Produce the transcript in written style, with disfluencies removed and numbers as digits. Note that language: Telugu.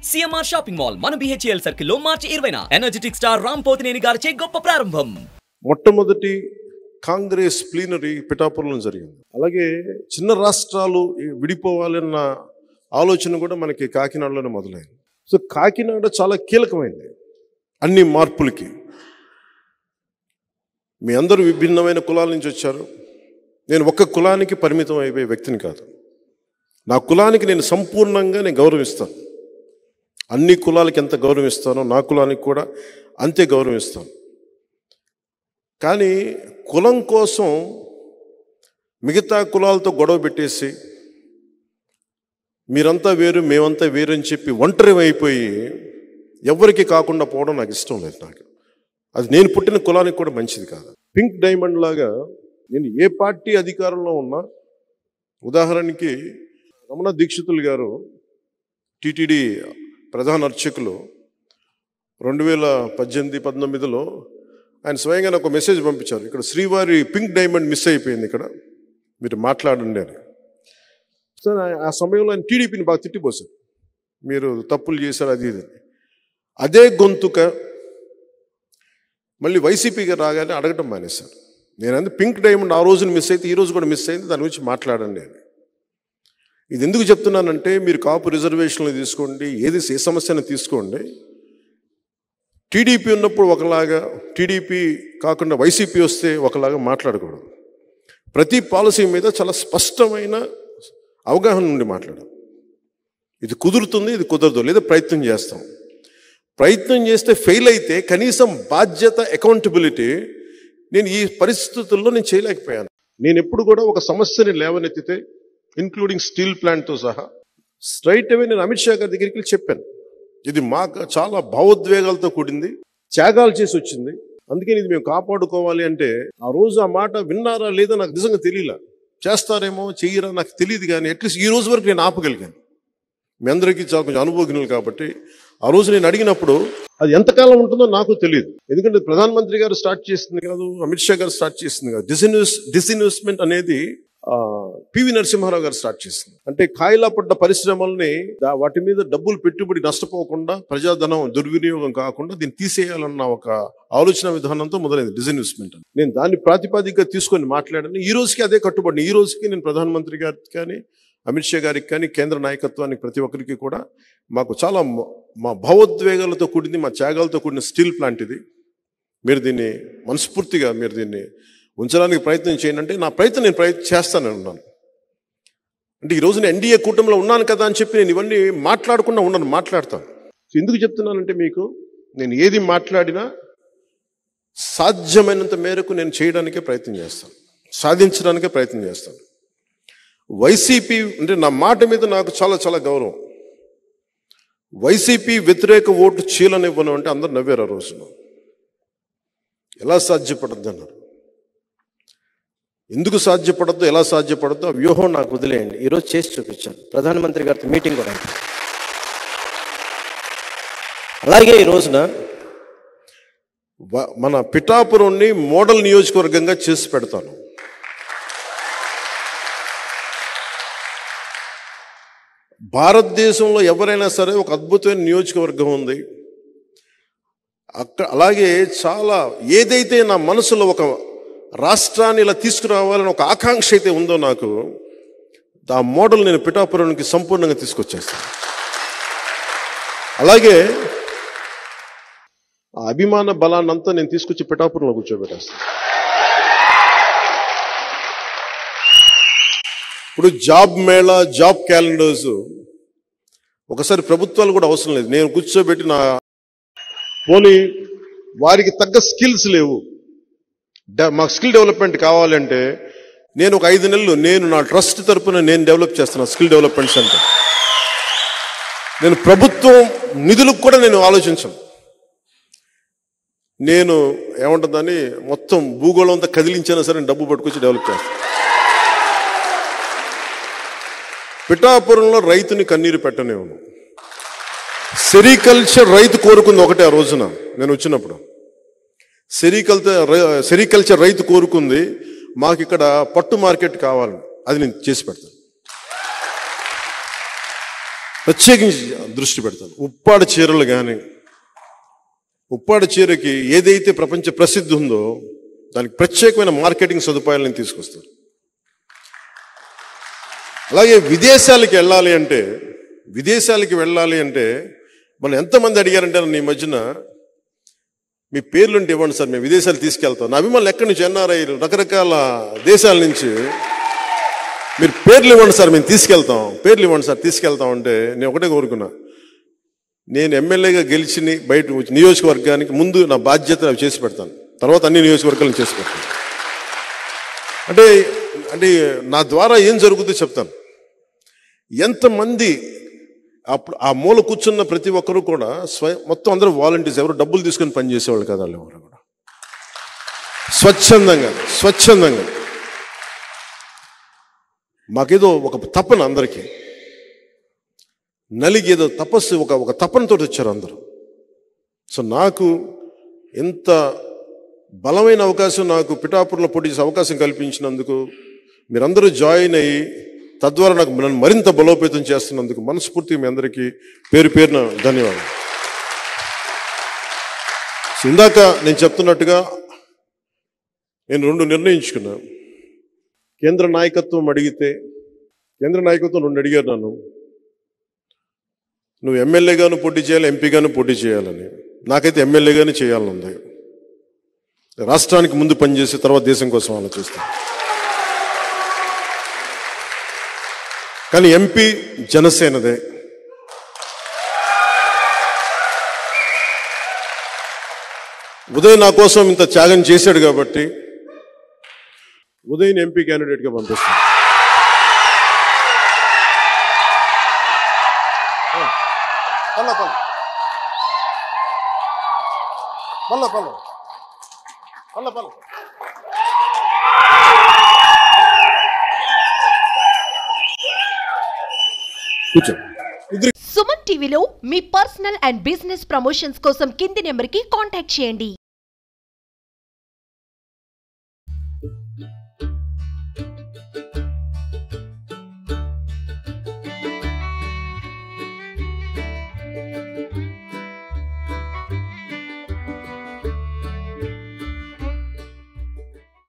సిఎంఆర్ షాపింగ్ మాల్ మన బిహెచ్ఎల్ సర్కిల్ లో మార్చి 20న ఎనర్జెటిక్ స్టార్ రామ్ పోతినేని గారిచే గొప్ప ప్రారంభం. మొట్టమొదటి కాంగ్రెస్ ప్లీనరీ పిఠాపురంలో జరిగింది. అలాగే చిన్న రాష్ట్రాలు విడిపోవాలన్న ఆలోచన కూడా మనకి కాకినాడలోనే మొదలైంది. సో కాకినాడ చాలా కీలకమైంది అన్ని మార్పులకి. మీ అందరూ విభిన్నమైన కులాల నుంచి వచ్చారు. నేను ఒక్క కులానికి పరిమితం అయిపోయే వ్యక్తిని కాదు. నా కులానికి నేను సంపూర్ణంగా గౌరవిస్తాను. అన్ని కులాలకి ఎంత గౌరవిస్తానో నా కులానికి కూడా అంతే గౌరవిస్తాను. కానీ కులం కోసం మిగతా కులాలతో గొడవ పెట్టేసి మీరంతా వేరు మేమంతా వేరు అని చెప్పి ఒంటరి అయిపోయి ఎవరికి కాకుండా పోవడం నాకు ఇష్టం లేదు. నాకు అది నేను పుట్టిన కులానికి కూడా మంచిది కాదు. పింక్ డైమండ్ లాగా నేను ఏ పార్టీ అధికారంలో ఉన్నా, ఉదాహరణకి రమణ దీక్షితులు గారు టిటిడి ప్రధాన అర్చకులు 2018-19లో ఆయన స్వయంగా నాకు మెసేజ్ పంపించారు, ఇక్కడ శ్రీవారి పింక్ డైమండ్ మిస్ అయిపోయింది, ఇక్కడ మీరు మాట్లాడండి అని. సో ఆ సమయంలో ఆయన టీడీపీని బాగా తిట్టిపోశారు, మీరు తప్పులు చేశారు అది ఇది. అదే గొంతుక మళ్ళీ వైసీపీగా రాగానే అడగటం మానేశారు. నేను పింక్ డైమండ్ ఆ రోజున మిస్ అయితే ఈ రోజు కూడా మిస్ అయింది, దాని గురించి మాట్లాడండి అని. ఇది ఎందుకు చెప్తున్నానంటే, మీరు కాపు రిజర్వేషన్లు తీసుకోండి, ఏ సమస్యను తీసుకోండి, టీడీపీ ఉన్నప్పుడు ఒకలాగా, టీడీపీ కాకుండా వైసీపీ వస్తే ఒకలాగా మాట్లాడకూడదు. ప్రతి పాలసీ మీద చాలా స్పష్టమైన అవగాహన నుండి మాట్లాడాలి. ఇది కుదురుతుంది, ఇది కుదరదు, లేదా ప్రయత్నం చేస్తాం. ప్రయత్నం చేస్తే ఫెయిల్ అయితే కనీసం బాధ్యత, అకౌంటబిలిటీ నేను ఈ పరిస్థితుల్లో నేను చేయలేకపోయాను. నేను ఎప్పుడు కూడా ఒక సమస్యని లేవనెత్తితే, ఇంక్లూడింగ్ స్టీల్ ప్లాంట్తో సహా, స్ట్రైట్ అవే నేను అమిత్ షా గారి దగ్గరికి వెళ్ళి చెప్పాను, ఇది మాకు చాలా భావోద్వేగాలతో కూడింది, త్యాగాలు చేసి వచ్చింది, అందుకని ఇది మేము కాపాడుకోవాలి అంటే, ఆ రోజు ఆ మాట విన్నారా లేదా నాకు నిజంగా తెలియలా. చేస్తారేమో చెయ్యరా నాకు తెలియదు, కానీ అట్లీస్ట్ ఈ రోజు వరకు నేను ఆపగలిగాను. మీ అందరికీ చాలా కొంచెం అనుభవజ్ఞులు కాబట్టి ఆ రోజు నేను అడిగినప్పుడు అది ఎంతకాలం ఉంటుందో నాకు తెలియదు. ఎందుకంటే ప్రధానమంత్రి గారు స్టార్ట్ చేసింది కాదు, అమిత్ షా గారు స్టార్ట్ చేసింది కాదు. డిస్ఇన్వెస్ట్మెంట్ అనేది పివి నరసింహారావు గారు స్టార్ట్ చేసింది. అంటే కాయిలా పడ్డ పరిశ్రమల్ని వాటి మీద డబ్బులు పెట్టుబడి నష్టపోకుండా, ప్రజాధనం దుర్వినియోగం కాకుండా దీన్ని తీసేయాలన్న ఒక ఆలోచన విధానంతో మొదలైంది డిస్ఇన్వెస్ట్మెంట్. నేను దాన్ని ప్రాతిపదికగా తీసుకొని మాట్లాడాను. ఈ రోజుకి అదే కట్టుబడి. ఈ రోజుకి నేను ప్రధానమంత్రి గారికి కానీ, అమిత్ షా గారికి కానీ, కేంద్ర నాయకత్వానికి, ప్రతి ఒక్కరికి కూడా మాకు చాలా మా భావోద్వేగాలతో కూడింది, మా త్యాగాలతో కూడిన స్టీల్ ప్లాంట్ ఇది. మీరు దీన్ని మనస్ఫూర్తిగా మీరు దీన్ని ఉంచడానికి ప్రయత్నం చేయండి అంటే, నా ప్రయత్నం నేను చేస్తానని ఉన్నాను. అంటే ఈ రోజున ఎన్డీఏ కూటమిలో ఉన్నాను కదా అని చెప్పి నేను ఇవన్నీ మాట్లాడకుండా ఉన్నాను, మాట్లాడతాను. ఎందుకు చెప్తున్నానంటే, మీకు నేను ఏది మాట్లాడినా సాధ్యమైనంత మేరకు నేను చేయడానికే ప్రయత్నం చేస్తాను, సాధించడానికే ప్రయత్నం చేస్తాను. వైసీపీ అంటే నా మాట మీద నాకు చాలా చాలా గౌరవం. వైసీపీ వ్యతిరేక ఓటు చీలనివ్వను అంటే అందరు నవ్వారు ఆ రోజున. ఎలా సాధ్యపడద్దు అన్నారు. ఎందుకు సాధ్యపడద్దు, ఎలా సాధ్యపడద్దు ఆ వ్యూహం నాకు వదిలేయండి. ఈరోజు చేసి చూపించాను. ప్రధానమంత్రి గారితో మీటింగ్ కూడా. అలాగే ఈ రోజున మన పిఠాపురంని మోడల్ నియోజకవర్గంగా చేసి పెడతాను. భారతదేశంలో ఎవరైనా సరే ఒక అద్భుతమైన నియోజకవర్గం ఉంది అక్కడ. అలాగే చాలా ఏదైతే నా మనసులో ఒక రాష్ట్రాన్ని ఇలా తీసుకురావాలని ఒక ఆకాంక్ష అయితే ఉందో నాకు, ఆ మోడల్ నేను పిఠాపురానికి సంపూర్ణంగా తీసుకొచ్చేస్తాను. అలాగే ఆ అభిమాన బలాన్ని అంతా నేను తీసుకొచ్చి పిఠాపురంలో కూర్చోబెట్టేస్తాను. ఇప్పుడు జాబ్ మేళా, జాబ్ క్యాలెండర్స్ ఒకసారి ప్రభుత్వాలు కూడా అవసరం లేదు. నేను కూర్చోబెట్టి నా పోనీ వారికి తగ్గ స్కిల్స్ లేవు, మాకు స్కిల్ డెవలప్మెంట్ కావాలంటే నేను ఒక 5 నెలలు నేను నా ట్రస్ట్ తరపున నేను డెవలప్ చేస్తున్నాను స్కిల్ డెవలప్మెంట్ సెంటర్. నేను ప్రభుత్వం నిధులకు కూడా నేను ఆలోచించను. నేను ఏమంటుందని మొత్తం భూగోళం అంతా కదిలించినా సరే డబ్బు పట్టుకొచ్చి డెవలప్ చేస్తాను. పిఠాపురంలో రైతుని కన్నీరు పెట్టనేవును. సెరికల్చర్ రైతు కోరుకుంది ఒకటే ఆ రోజున నేను వచ్చినప్పుడు. సెరికల్చర్ రైతు కోరుకుంది మాకు ఇక్కడ పట్టు మార్కెట్ కావాలని, అది నేను చేసి పెడతాను. ప్రత్యేకించి దృష్టి పెడతాను. ఉప్పాడ చీరలు కానీ, ఉప్పాడ చీరకి ఏదైతే ప్రపంచ ప్రసిద్ధి ఉందో దానికి ప్రత్యేకమైన మార్కెటింగ్ సదుపాయాలు నేను తీసుకొస్తాను. అలాగే విదేశాలకి వెళ్ళాలి అంటే మనం ఎంతమంది అడిగారంటే నన్ను ఈ మధ్యన మీ పేర్లుంటే ఇవ్వండి సార్, మేము విదేశాలు తీసుకెళ్తాం. నా అభిమానులు ఎక్కడి నుంచి, ఎన్ఆర్ఐ రకరకాల దేశాల నుంచి, మీరు పేర్లు ఇవ్వండి సార్, మేము తీసుకెళ్తాం, పేర్లు ఇవ్వండి సార్ తీసుకెళ్తాం అంటే నేను ఒకటే కోరుకున్నా, నేను ఎమ్మెల్యేగా గెలిచి బయట నియోజకవర్గానికి ముందు నా బాధ్యత అవి చేసి పెడతాను, తర్వాత అన్ని నియోజకవర్గాలను చేసి పెడతాను. అంటే నా ద్వారా ఏం జరుగుతుందో చెప్తాను. ఎంతమంది అప్పుడు ఆ మూల కూర్చున్న ప్రతి ఒక్కరు కూడా మొత్తం అందరూ వాలంటీర్స్, ఎవరు డబ్బులు తీసుకొని పనిచేసేవాళ్ళు కదా, వాళ్ళు ఎవరు కూడా స్వచ్ఛందంగా మాకేదో ఒక తపన, అందరికీ నలిగి ఏదో తపస్సు, ఒక తపనతో వచ్చారు అందరూ. సో నాకు ఎంత బలమైన అవకాశం, నాకు పిఠాపురంలో పోటీ చేసే అవకాశం కల్పించినందుకు మీరందరూ జాయిన్ అయ్యి తద్వారా నన్ను మరింత బలోపేతం చేస్తున్నందుకు మనస్ఫూర్తిగా మీ అందరికీ పేరున ధన్యవాదాలు. ఇందాక నేను చెప్తున్నట్టుగా నేను 2 నిర్ణయించుకున్నాను. కేంద్ర నాయకత్వం 2 అడిగారు నన్ను, నువ్వు ఎమ్మెల్యేగాను పోటీ చేయాలి, ఎంపీగాను పోటీ చేయాలని. నాకైతే ఎమ్మెల్యేగానే చేయాలని ఉంది. రాష్ట్రానికి ముందు పనిచేసి తర్వాత దేశం కోసం ఆలోచిస్తాను. కానీ ఎంపీ జనసేనదే. ఉదయ్ నా కోసం ఇంత త్యాగం చేశాడు కాబట్టి ఉదయ్ని ఎంపీ క్యాండిడేట్గా పంపిస్తాను. సుమన్ టీవీలో మీ పర్సనల్ అండ్ బిజినెస్ ప్రమోషన్స్ కోసం కింది నెంబర్కి కాంటాక్ట్ చేయండి.